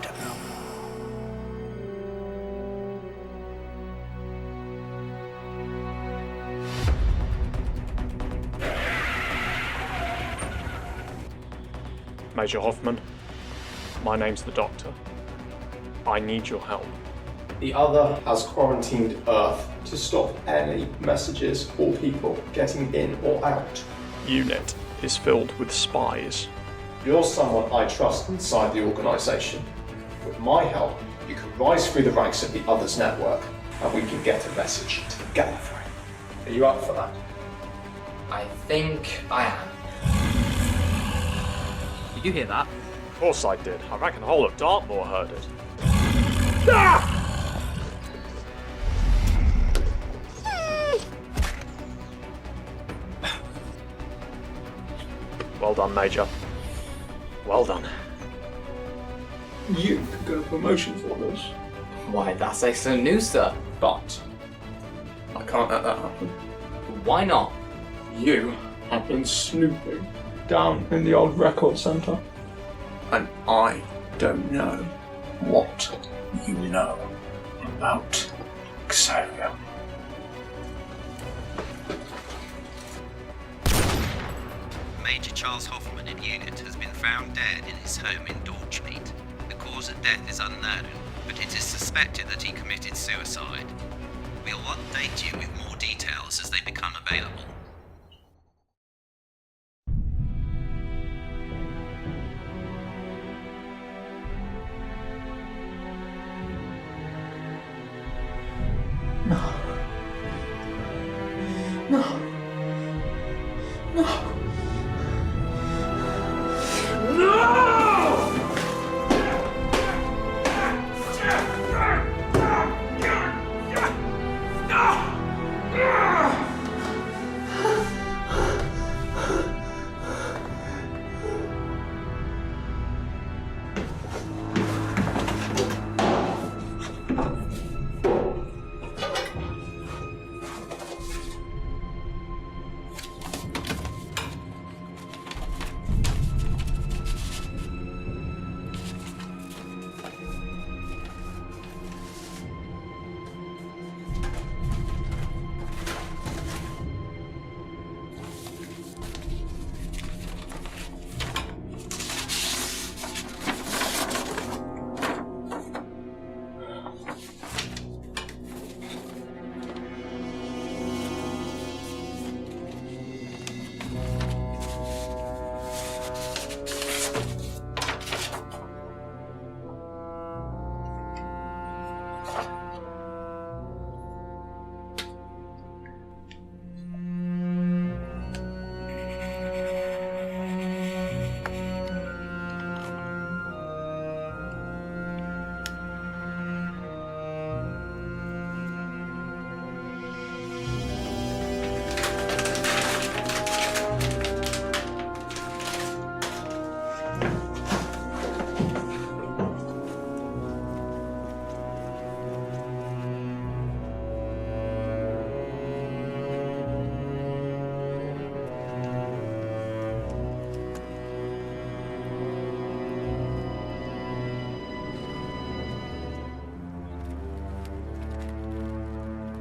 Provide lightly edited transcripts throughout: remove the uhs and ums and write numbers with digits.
don't know. Major Hoffman, my name's the Doctor. I need your help. The other has quarantined Earth to stop any messages or people getting in or out. UNIT is filled with spies. You're someone I trust inside the organisation. With my help, you can rise through the ranks of the other's network, and we can get a message to the Gallifrey. Are you up for that? I think I am. Did you hear that? Of course I did. I reckon the whole of Dartmoor heard it. Well done, Major. Well done. You could get a promotion for this. Why, that's excellent news, sir. But I can't let that happen. Why not? You have been snooping down in the old record centre. And I don't know what you know about Xavier. Major Charles Hoffman in UNIT has been found dead in his home in Dorchmead. The cause of death is unknown, but it is suspected that he committed suicide. We'll update you with more details as they become available.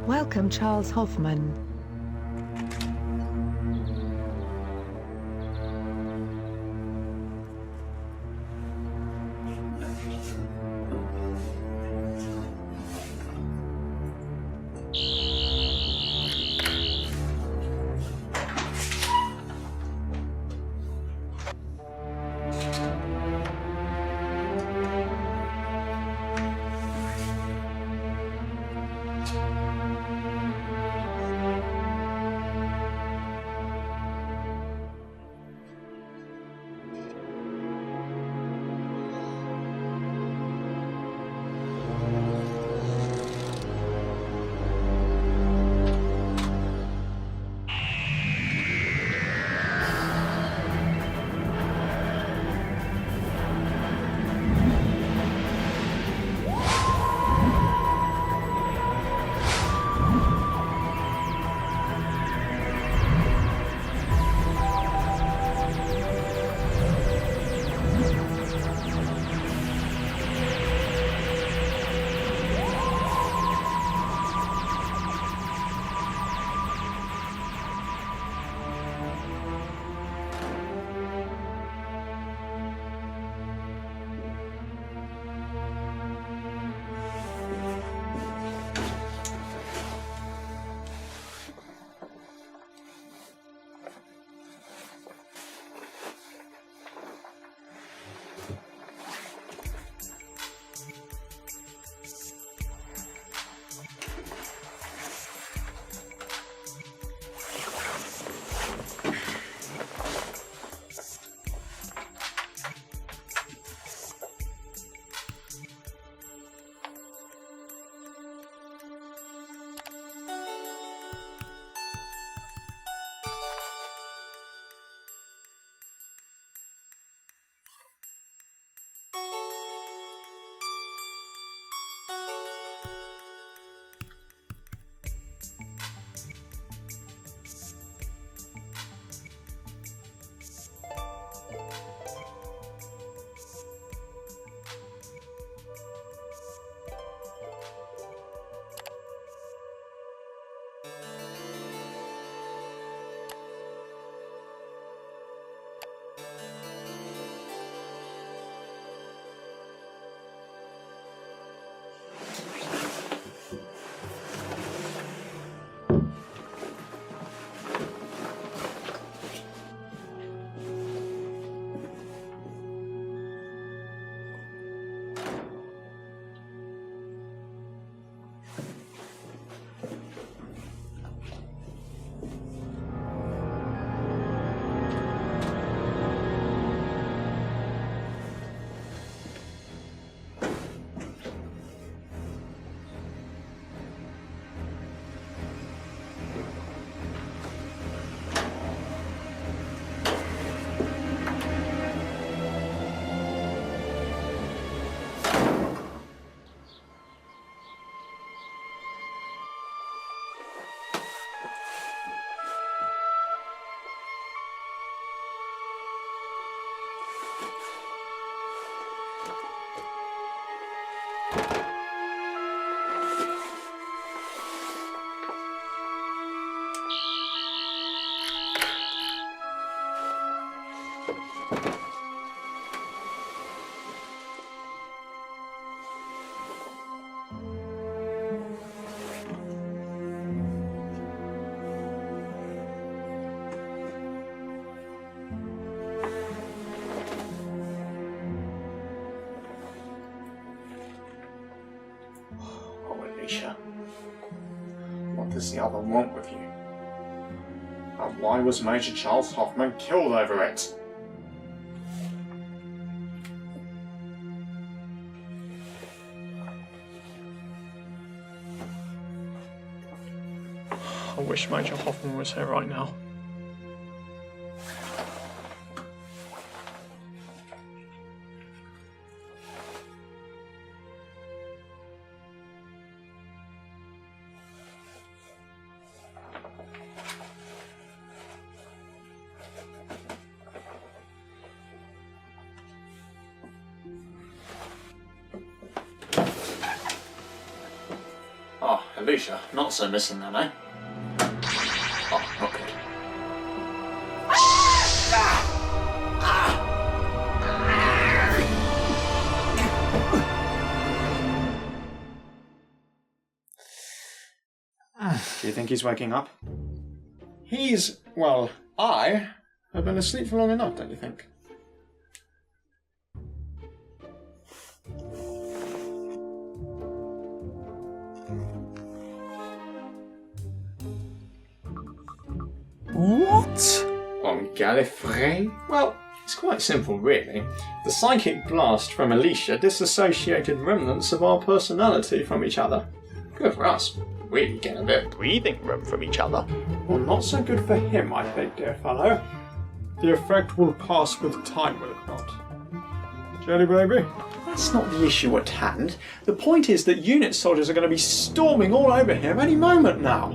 Welcome, Charles Hoffman. what does the other want with you? And why was Major Charles Hoffman killed over it? I wish Major Hoffman was here right now. Oh, Alicia, not so missing then, eh? Oh, not good. Do you think he's waking up? I have been asleep for long enough, don't you think? What? On Gallifrey? Well, it's quite simple, really. The psychic blast from Alicia disassociated remnants of our personality from each other. Good for us. We get a bit breathing room from each other. Well, not so good for him, I think, dear fellow. The effect will pass with time, will it not? Jelly baby? That's not the issue at hand. The point is that unit soldiers are going to be storming all over him any moment now.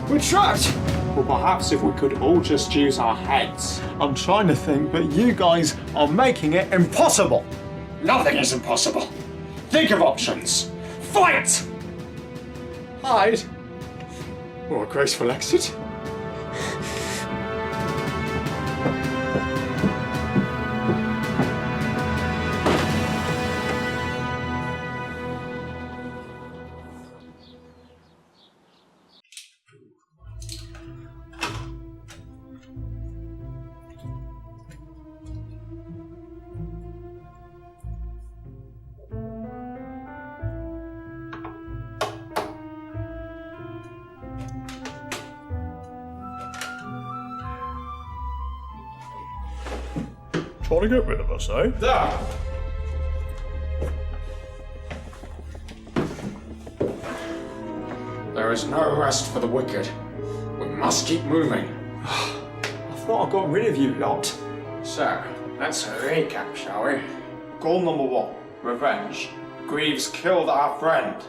We're trapped! Well, perhaps if we could all just use our heads. I'm trying to think, but you guys are making it impossible! Nothing is impossible! Think of options! Fight! Hide? Or a graceful exit? Trying to get rid of us, eh? There! There is no rest for the wicked. We must keep moving. I thought I got rid of you lot. So, let's recap, shall we? Goal number 1, revenge. Greaves killed our friend.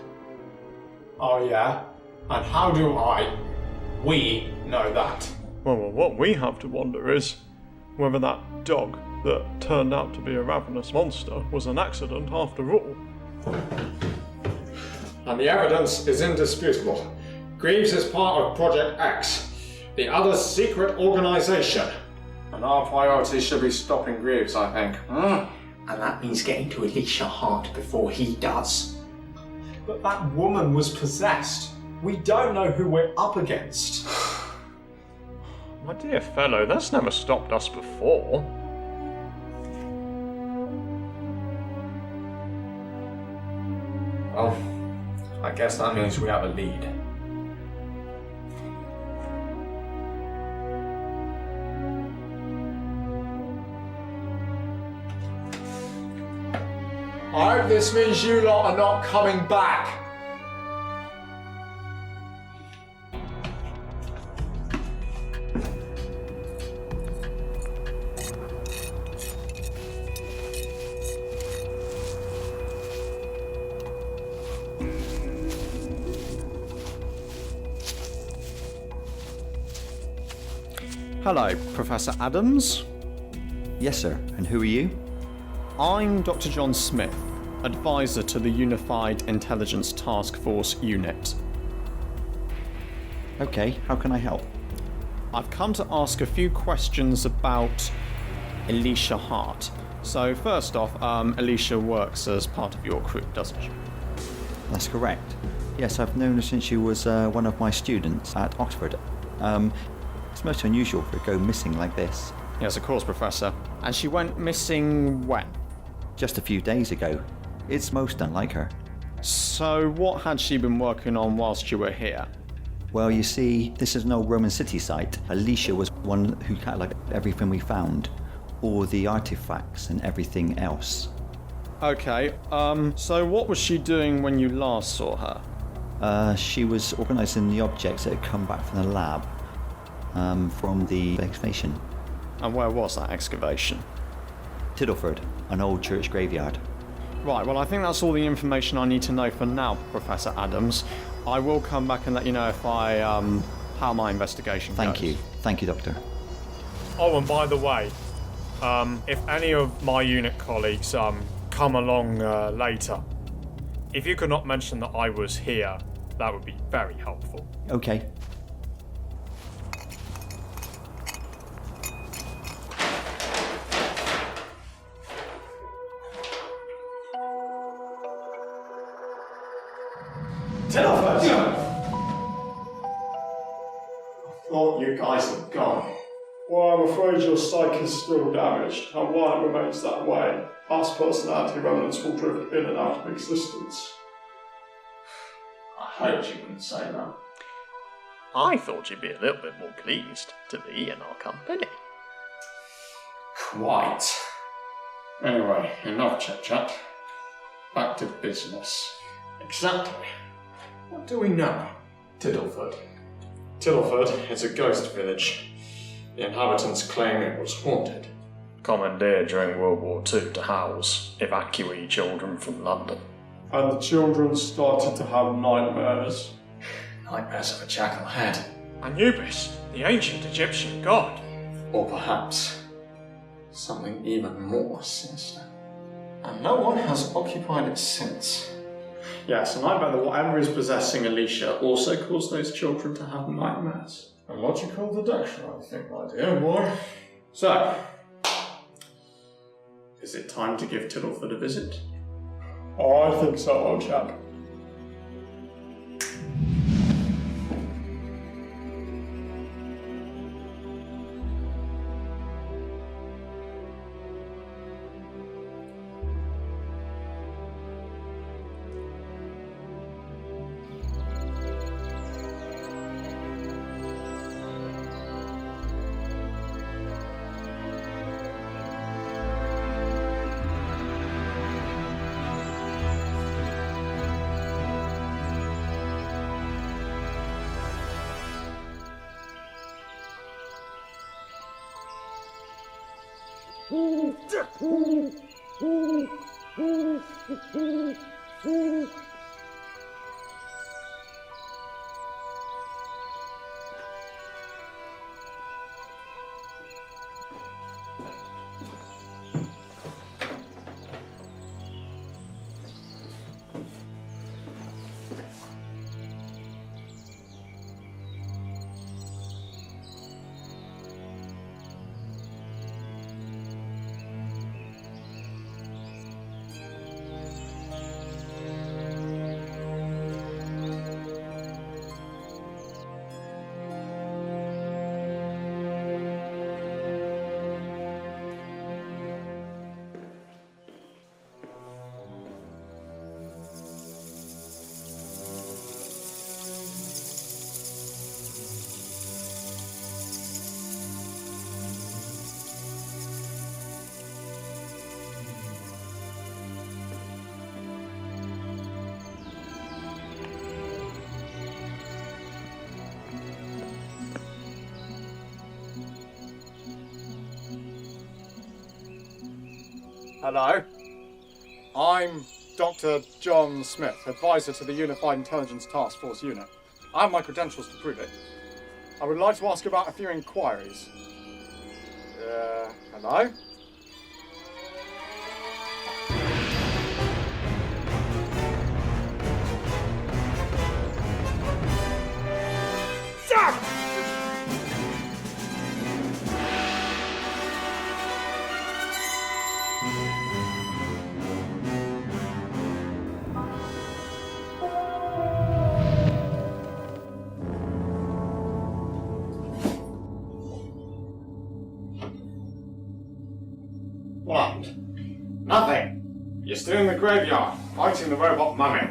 Oh yeah? And how do we know that? Well, what we have to wonder is whether that dog that turned out to be a ravenous monster was an accident after all. And the evidence is indisputable. Greaves is part of Project X, the other secret organization. And our priority should be stopping Greaves, I think. And that means getting to Alicia Hart before he does. But that woman was possessed. We don't know who we're up against. My dear fellow, that's never stopped us before. Well, I guess that means we have a lead. I hope this means you lot are not coming back. Hello, Professor Adams. Yes, sir. And who are you? I'm Dr. John Smith, advisor to the Unified Intelligence Task Force Unit. Okay, how can I help? I've come to ask a few questions about Alicia Hart. So first off, Alicia works as part of your crew, doesn't she? That's correct. Yes, I've known her since she was one of my students at Oxford. It's most unusual for her to go missing like this. Yes, of course, Professor. And she went missing when? Just a few days ago. It's most unlike her. So, what had she been working on whilst you were here? Well, you see, this is an old Roman city site. Alicia was one who cataloged everything we found, all the artifacts and everything else. Okay, so what was she doing when you last saw her? She was organising the objects that had come back from the lab, from the excavation. And where was that excavation? Tiddleford, an old church graveyard. Right, well, I think that's all the information I need to know for now, Professor Adams. I will come back and let you know if how my investigation goes. Thank you, Doctor. Oh, and by the way, if any of my unit colleagues come along later, if you could not mention that I was here, that would be very helpful. Okay. I thought you guys had gone. Well, I'm afraid your psyche is still damaged, and while it remains that way, past personality remnants will drift in and out of existence. I hoped you wouldn't say that. I thought you'd be a little bit more pleased to be in our company. Quite. Anyway, enough chit-chat. Back to business. Exactly. What do we know? Tiddleford. Tiddleford is a ghost village. The inhabitants claim it was haunted. Commandeered during World War II to house evacuee children from London. And the children started to have nightmares. Nightmares of a jackal head. Anubis, the ancient Egyptian god. Or perhaps something even more sinister. And no one has occupied it since. Yes, and I bet that whatever is possessing Alicia also caused those children to have nightmares. A logical deduction, I think, my dear boy. So, is it time to give Tiddleford a visit? Oh, I think so, old chap. Hello. I'm Dr. John Smith, advisor to the Unified Intelligence Task Force unit. I have my credentials to prove it. I would like to ask about a few inquiries. Hello? still in the graveyard, fighting the robot mummy.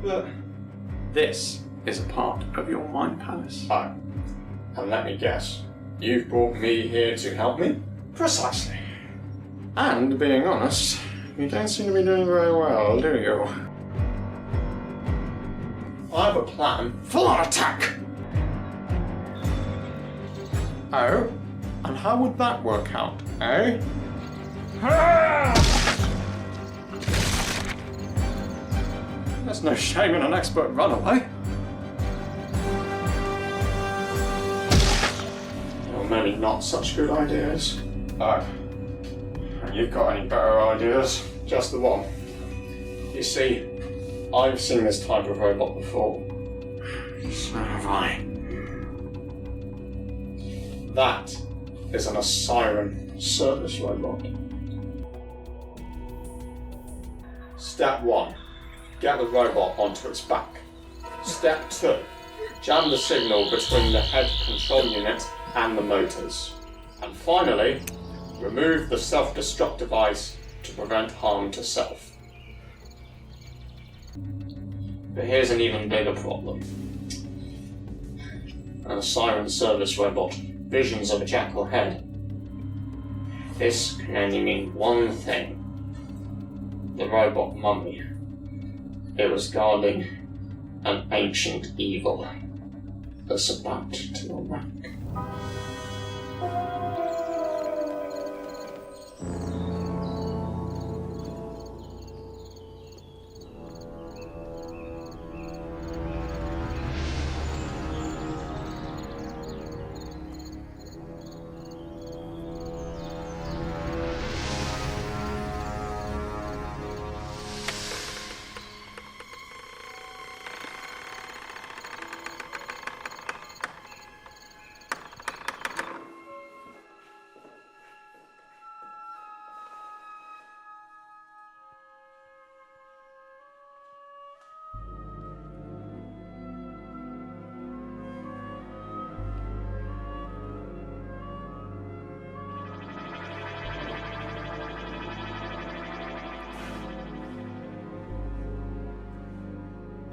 But this is a part of your mind palace. Oh, and let me guess, you've brought me here to help me? Precisely. And being honest, you don't seem to be doing very well, do you? I have a plan. Full-on attack! Oh? And how would that work out, eh? There's no shame in an expert runaway. Or maybe not such good ideas. Oh. And you've got any better ideas? Just the one. You see, I've seen this type of robot before. So have I. That is an Osiren service robot. Step 1. Get the robot onto its back. Step 2. Jam the signal between the head control unit and the motors. And finally, remove the self-destruct device to prevent harm to self. But here's an even bigger problem. An Osiren service robot, visions of a jackal head. This can only mean one thing. The robot mummy. It was guarding an ancient evil that's about to awaken.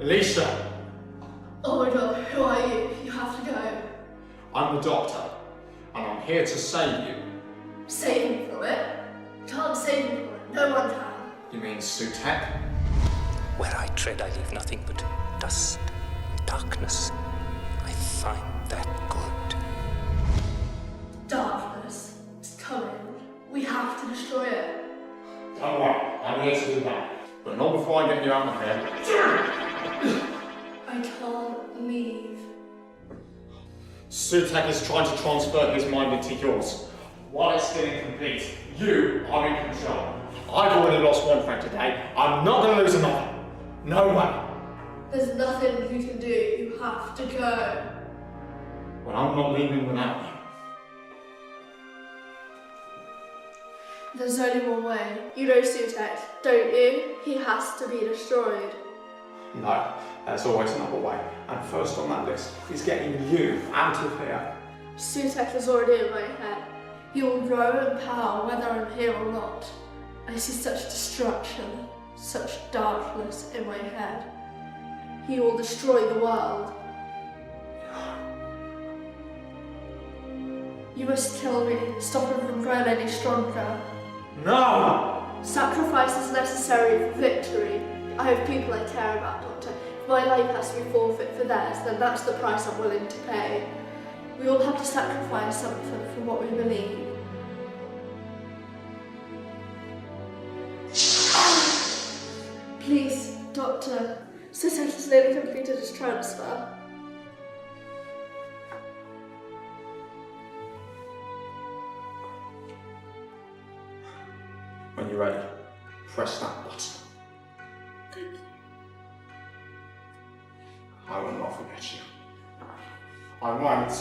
Alicia! Oh my god, who are you? You have to go. I'm the doctor, and I'm here to save you. Save me from it? You can't save me from it. No one can. You mean Sutek? Where I tread, I leave nothing but dust and darkness. I find that good. Darkness is coming. We have to destroy it. Don't worry, I'm here to do that. But not before I get you out of here. I can't leave. Sutek is trying to transfer his mind into yours. While it's still incomplete, you are in control. I've already lost one friend today. I'm not going to lose another. No way. There's nothing you can do. You have to go. But I'm not leaving without you. There's only one way. You know Sutek, don't you? He has to be destroyed. No, there's always another way. And first on that list is getting you out of here. Sutek is already in my head. He will grow in power whether I'm here or not. I see such destruction, such darkness in my head. He will destroy the world. You must kill me, stop him from growing any stronger. No! Sacrifice is necessary for victory. I have people I care about, Doctor. If my life has to be forfeit for theirs, then that's the price I'm willing to pay. We all have to sacrifice something for what we believe. Please, Doctor. Sutek has nearly completed his transfer. When you're ready, press that button. I will not forget you. I won't.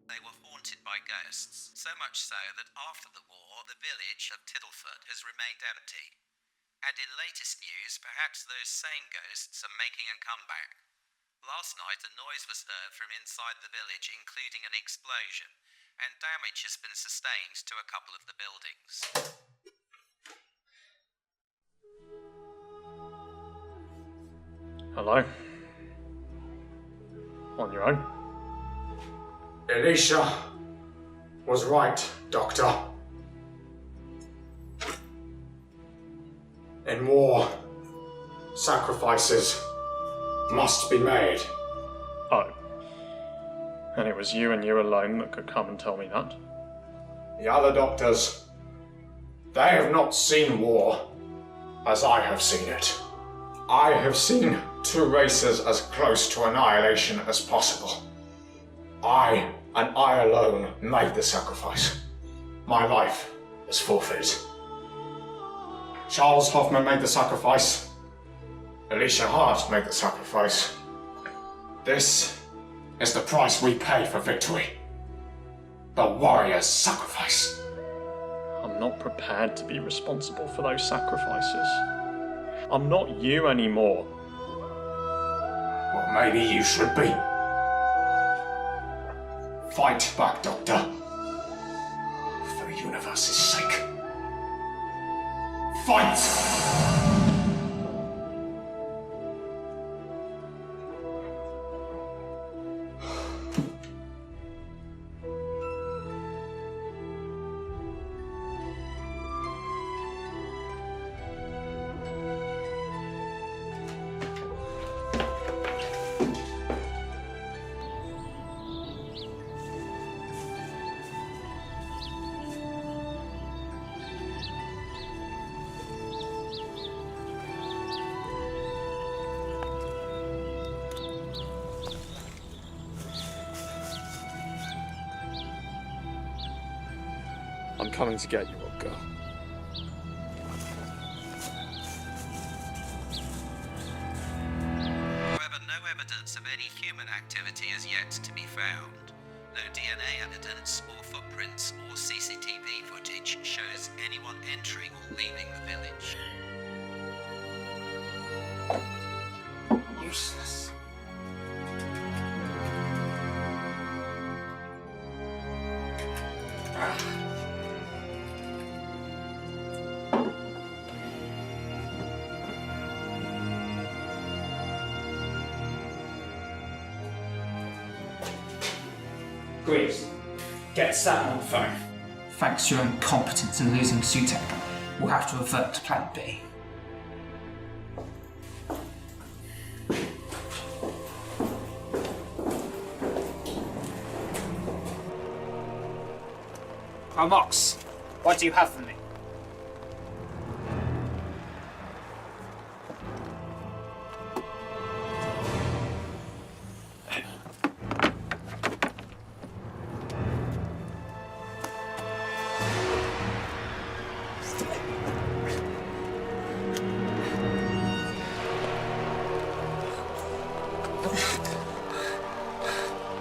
They were So much so that after the war, the village of Tiddleford has remained empty. And in latest news, perhaps those same ghosts are making a comeback. Last night, a noise was heard from inside the village, including an explosion, and damage has been sustained to a couple of the buildings. Hello? On your own? Alicia was right, Doctor. In war, sacrifices must be made. Oh. And it was you and you alone that could come and tell me that? The other doctors, they have not seen war as I have seen it. I have seen two races as close to annihilation as possible. I, and I alone, made the sacrifice. My life is forfeit. Charles Hoffman made the sacrifice. Alicia Hart made the sacrifice. This is the price we pay for victory. The warrior's sacrifice. I'm not prepared to be responsible for those sacrifices. I'm not you anymore. Well, maybe you should be. Fight back, Doctor. For the universe's sake. Fight! I'm coming to get you, old girl. However, no evidence of any human activity is yet to be found. No DNA evidence or footprints or CCTV footage shows anyone entering or leaving the village. Useless. Greaves, get Sam on the phone. Thanks to your incompetence in losing Sutek, we'll have to revert to Plan B. Mox, what do you have for me?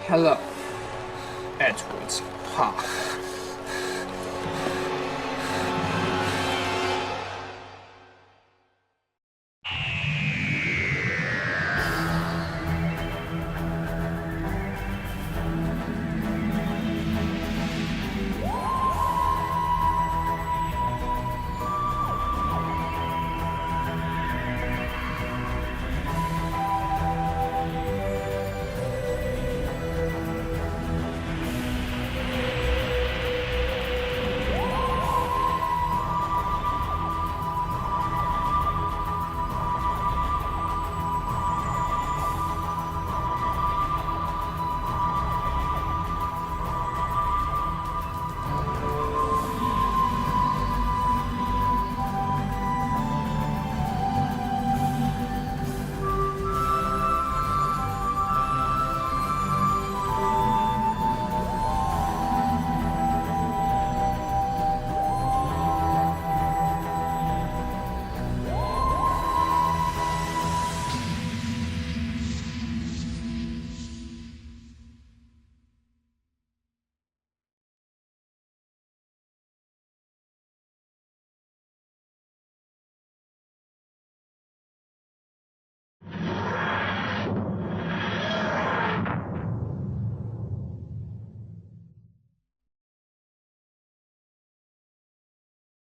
Hello, Edward Park.